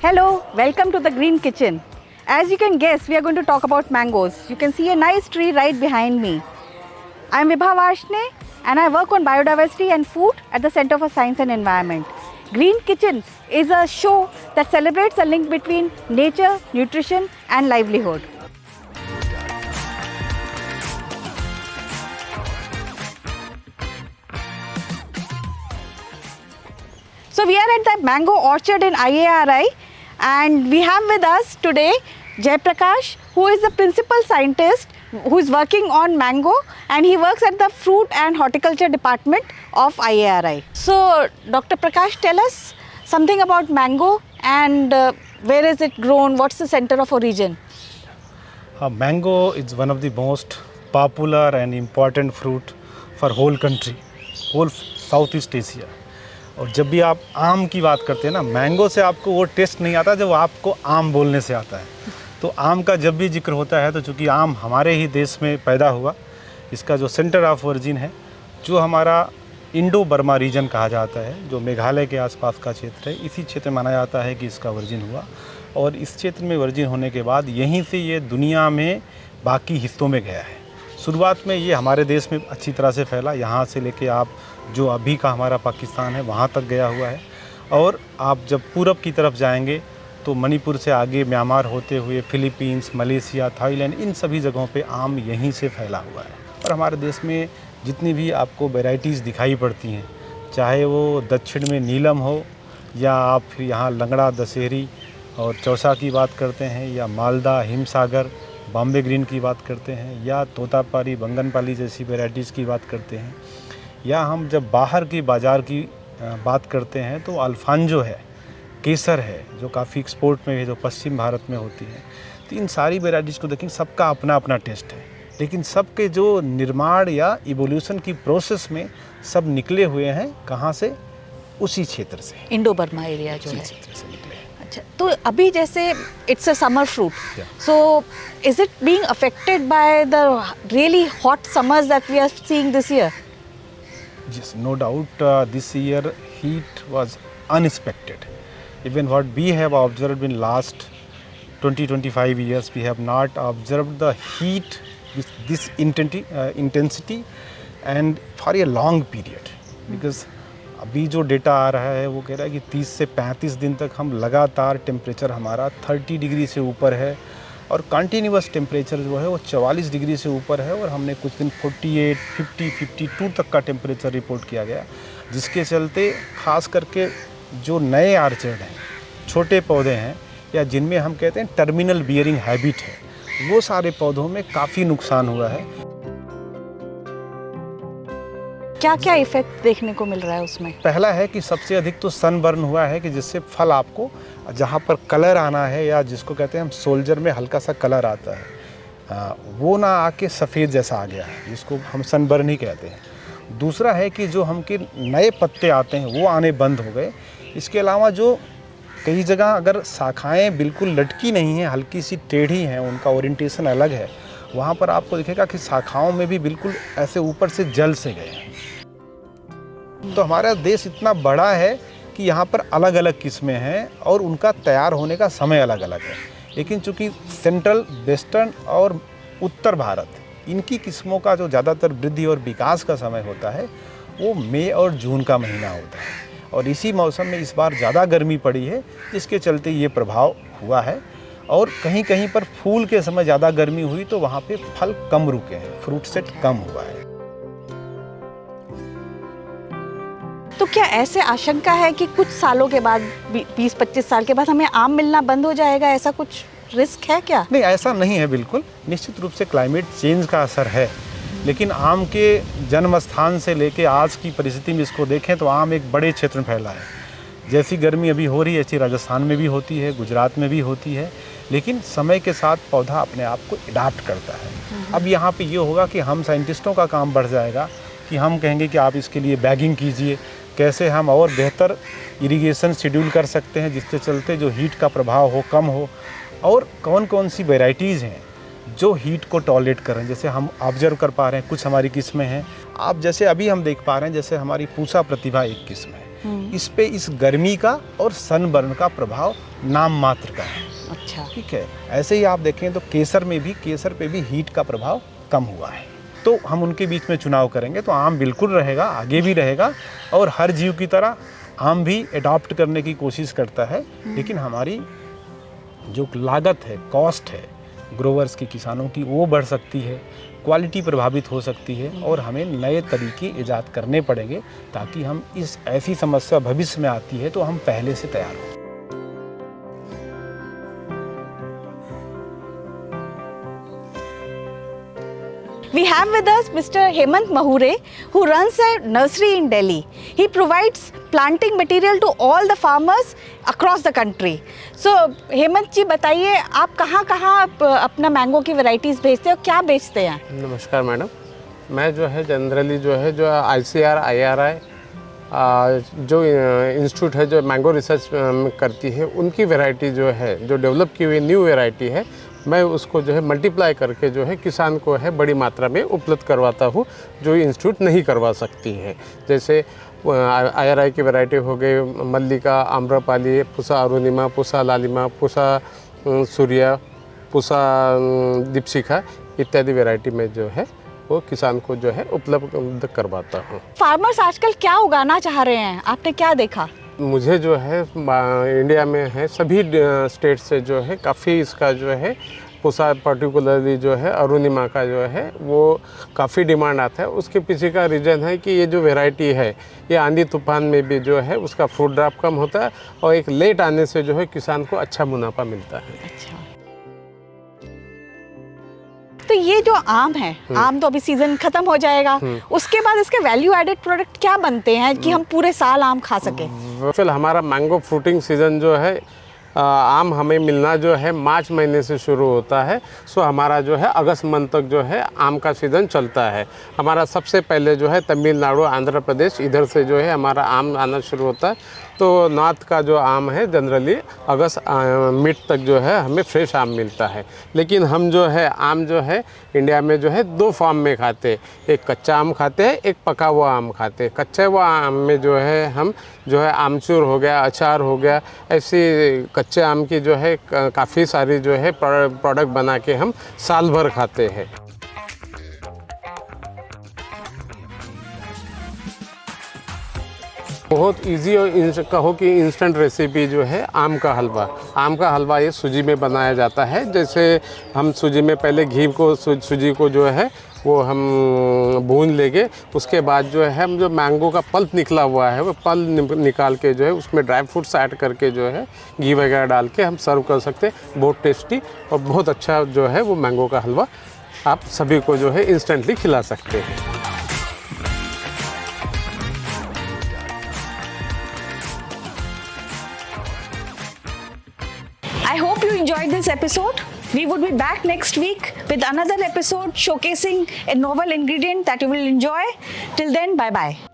Hello, welcome to the Green Kitchen. As you can guess, we are going to talk about mangoes. You can see a nice tree right behind me. I am Vibha Varshne and I work on biodiversity and food at the Center for Science and Environment. Green Kitchen is a show that celebrates a link between nature, nutrition and livelihood. So we are at the mango orchard in IARI and we have with us today Jay Prakash, who is the principal scientist who is working on mango, and he works at the fruit and horticulture department of IARI. So Dr. Prakash, tell us something about mango and where is it grown, what's the center of origin? Mango is one of the most popular and important fruit for whole country, whole Southeast Asia. और जब भी आप आम की बात करते हैं ना, मैंगो से आपको वो टेस्ट नहीं आता जो आपको आम बोलने से आता है। तो आम का जब भी जिक्र होता है तो चूँकि आम हमारे ही देश में पैदा हुआ, इसका जो सेंटर ऑफ ओरिजिन है, जो हमारा इंडो बर्मा रीजन कहा जाता है, जो मेघालय के आसपास का क्षेत्र है, इसी क्षेत्र में माना जाता है कि इसका ओरिजिन हुआ। और इस क्षेत्र में ओरिजिन होने के बाद यहीं से ये दुनिया में बाकी हिस्सों में गया है। शुरुआत में ये हमारे देश में अच्छी तरह से फैला, यहाँ से लेके आप जो अभी का हमारा पाकिस्तान है वहाँ तक गया हुआ है। और आप जब पूरब की तरफ जाएंगे तो मणिपुर से आगे म्यांमार होते हुए फिलीपींस, मलेशिया, थाईलैंड, इन सभी जगहों पे आम यहीं से फैला हुआ है। और हमारे देश में जितनी भी आपको वैरायटीज़ दिखाई पड़ती हैं, चाहे वो दक्षिण में नीलम हो या आप फिर यहाँ लंगड़ा, दशहरी और चौसा की बात करते हैं, या मालदा, हिमसागर, बॉम्बे ग्रीन की बात करते हैं, या तोतापारी, बंगनपाली जैसी वैरायटीज़ की बात करते हैं, या हम जब बाहर की बाज़ार की बात करते हैं तो अल्फांजो है, केसर है, जो काफ़ी एक्सपोर्ट में है, जो पश्चिम भारत में होती है। तो इन सारी वैरायटीज़ को देखें, सबका अपना अपना टेस्ट है, लेकिन सबके जो निर्माण या इवोल्यूशन की प्रोसेस में सब निकले हुए हैं कहाँ से? उसी क्षेत्र से, इंडो बर्मा एरिया जो है। क्षेत्र से निकले हैं। अच्छा, तो अभी जैसे it's a summer fruit, so is it being affected by the really hot summers that we are seeing this year? Yes, no doubt this year heat was unexpected. Even what we have observed in last 20-25 years, we have not observed the heat with this intensity and for a long period. Because अभी जो data आ रहा है वो कह रहा है कि 30 से 35 दिन तक हम लगातार टेम्परेचर हमारा 30 डिग्री से ऊपर है, और कंटिन्यूस टेम्परेचर जो है वो 44 डिग्री से ऊपर है। और हमने कुछ दिन 48, 50, 52 तक का टेम्परेचर रिपोर्ट किया गया, जिसके चलते ख़ास करके जो नए आर्चर्ड हैं, छोटे पौधे हैं, या जिनमें हम कहते हैं टर्मिनल बियरिंग हैबिट है, वो सारे पौधों में काफ़ी नुकसान हुआ है। क्या क्या इफेक्ट देखने को मिल रहा है उसमें? पहला है कि सबसे अधिक तो सनबर्न हुआ है, कि जिससे फल आपको जहाँ पर कलर आना है, या जिसको कहते हैं हम सोल्जर में हल्का सा कलर आता है, वो ना आके सफ़ेद जैसा आ गया है, जिसको हम सनबर्न ही कहते हैं। दूसरा है कि जो हमके नए पत्ते आते हैं वो आने बंद हो गए। इसके अलावा जो कई जगह अगर शाखाएँ बिल्कुल लटकी नहीं हैं, हल्की सी टेढ़ी हैं, उनका ओरिएंटेशन अलग है, वहाँ पर आपको दिखेगा कि शाखाओं में भी बिल्कुल ऐसे ऊपर से जल से गए हैं। तो हमारा देश इतना बड़ा है कि यहाँ पर अलग अलग किस्में हैं और उनका तैयार होने का समय अलग अलग है। लेकिन चूँकि सेंट्रल, वेस्टर्न और उत्तर भारत, इनकी किस्मों का जो ज़्यादातर वृद्धि और विकास का समय होता है वो मई और जून का महीना होता है। और इसी मौसम में इस बार ज़्यादा गर्मी पड़ी है, जिसके चलते ये प्रभाव हुआ है। और कहीं कहीं पर फूल के समय ज़्यादा गर्मी हुई तो वहाँ पे फल कम रुके हैं, फ्रूट सेट कम हुआ है। तो क्या ऐसे आशंका है कि कुछ सालों के बाद, 20-25 साल के बाद हमें आम मिलना बंद हो जाएगा? ऐसा कुछ रिस्क है क्या? नहीं, ऐसा नहीं है बिल्कुल। निश्चित रूप से क्लाइमेट चेंज का असर है, लेकिन आम के जन्म स्थान से लेके आज की परिस्थिति में इसको देखें तो आम एक बड़े क्षेत्र में फैला है। जैसी गर्मी अभी हो रही है, ऐसी राजस्थान में भी होती है, गुजरात में भी होती है, लेकिन समय के साथ पौधा अपने आप को अडाप्ट करता है। अब यहाँ पे ये होगा कि हम साइंटिस्टों का काम बढ़ जाएगा कि हम कहेंगे कि आप इसके लिए बैगिंग कीजिए, कैसे हम और बेहतर इरिगेशन शेड्यूल कर सकते हैं जिसके चलते जो हीट का प्रभाव हो कम हो, और कौन कौन सी वेराइटीज़ हैं जो हीट को टॉलरेट करें। जैसे हम ऑब्जर्व कर पा रहे हैं, कुछ हमारी किस्में हैं, आप जैसे अभी हम देख पा रहे हैं, जैसे हमारी पूसा प्रतिभा एक किस्म है, इस पे इस गर्मी का और सनबर्न का प्रभाव नाम मात्र का है। अच्छा। ठीक है, ऐसे ही आप देखें तो केसर पे भी हीट का प्रभाव कम हुआ है। तो हम उनके बीच में चुनाव करेंगे तो आम बिल्कुल रहेगा, आगे भी रहेगा, और हर जीव की तरह आम भी एडॉप्ट करने की कोशिश करता है। लेकिन हमारी जो लागत है, कॉस्ट है ग्रोवर्स की, किसानों की, वो बढ़ सकती है, क्वालिटी प्रभावित हो सकती है, और हमें नए तरीके ईजाद करने पड़ेंगे ताकि हम इस ऐसी समस्या भविष्य में आती है तो हम पहले से तैयार हों। We have with us Mr. Hemant Mahure, who runs a nursery in Delhi. He provides planting material to all the farmers across the country. So, Hemant जी बताइए, आप कहाँ अपना मैंगो की वैरायटीज़ भेजते हो, क्या बेचते हैं? नमस्कार मैडम, मैं जो है जनरली जो ICAR IRI जो इंस्टीट्यूट है जो मैंगो रिसर्च करती है, उनकी वैरायटी जो है, जो डेवलप की हुई न्यू वैरायटी है, मैं उसको जो है मल्टीप्लाई करके जो है किसान को है बड़ी मात्रा में उपलब्ध करवाता हूँ, जो इंस्टीट्यूट नहीं करवा सकती है। जैसे IRI की वैरायटी हो गई मल्लिका, आम्रपाली, पुसा अरुणिमा, पुसा लालिमा, पुसा सूर्या, पुसा दीपशिखा इत्यादि वैरायटी में जो है वो किसान को जो है उपलब्ध करवाता हूँ। फार्मर्स आजकल क्या उगाना चाह रहे हैं, आपने क्या देखा? मुझे जो है इंडिया में है सभी स्टेट से जो है काफ़ी इसका जो है पुसा पर्टिकुलरली जो है अरुणिमा का जो है वो काफ़ी डिमांड आता है। उसके पीछे का रीज़न है कि ये जो वैरायटी है ये आंधी तूफान में भी जो है उसका फ्रूट ड्रॉप कम होता है, और एक लेट आने से जो है किसान को अच्छा मुनाफा मिलता है। अच्छा, तो ये जो आम है, आम तो अभी सीजन खत्म हो जाएगा, उसके बाद इसके वैल्यू एडेड प्रोडक्ट क्या बनते हैं कि हम पूरे साल आम खा सकें? फिलहाल हमारा मैंगो फ्रूटिंग सीज़न जो है आम हमें मिलना जो है मार्च महीने से शुरू होता है। सो हमारा जो है अगस्त मंथ तक जो है आम का सीज़न चलता है। हमारा सबसे पहले जो है तमिलनाडु, आंध्र प्रदेश, इधर से जो है हमारा आम आना शुरू होता है। तो नॉर्थ का जो आम है जनरली अगस्त मिड तक जो है हमें फ्रेश आम मिलता है। लेकिन हम जो है आम जो है इंडिया में जो है 2 फॉर्म में खाते हैं, एक कच्चा आम खाते हैं, एक पका हुआ आम खाते हैं। कच्चे हुआ आम में जो है हम जो है आमचूर हो गया, अचार हो गया, ऐसी कच्चे आम की जो है काफ़ी सारी जो है प्रोडक्ट बना के हम साल भर खाते हैं। बहुत इजी और कहो कि इंस्टेंट रेसिपी जो है आम का हलवा ये सूजी में बनाया जाता है। जैसे हम सूजी में पहले घी को सूजी को जो है वो हम भून लेंगे, उसके बाद जो है हम जो मैंगो का पल्प निकला हुआ है वो पल्प निकाल के जो है उसमें ड्राई फ्रूट्स ऐड करके जो है घी वगैरह डाल के हम सर्व कर सकते हैं। बहुत टेस्टी और बहुत अच्छा जो है वो मैंगो का हलवा आप सभी को जो है इंस्टेंटली खिला सकते हैं। I hope you enjoyed this episode. We would be back next week with another episode showcasing a novel ingredient that you will enjoy. Till then, bye-bye.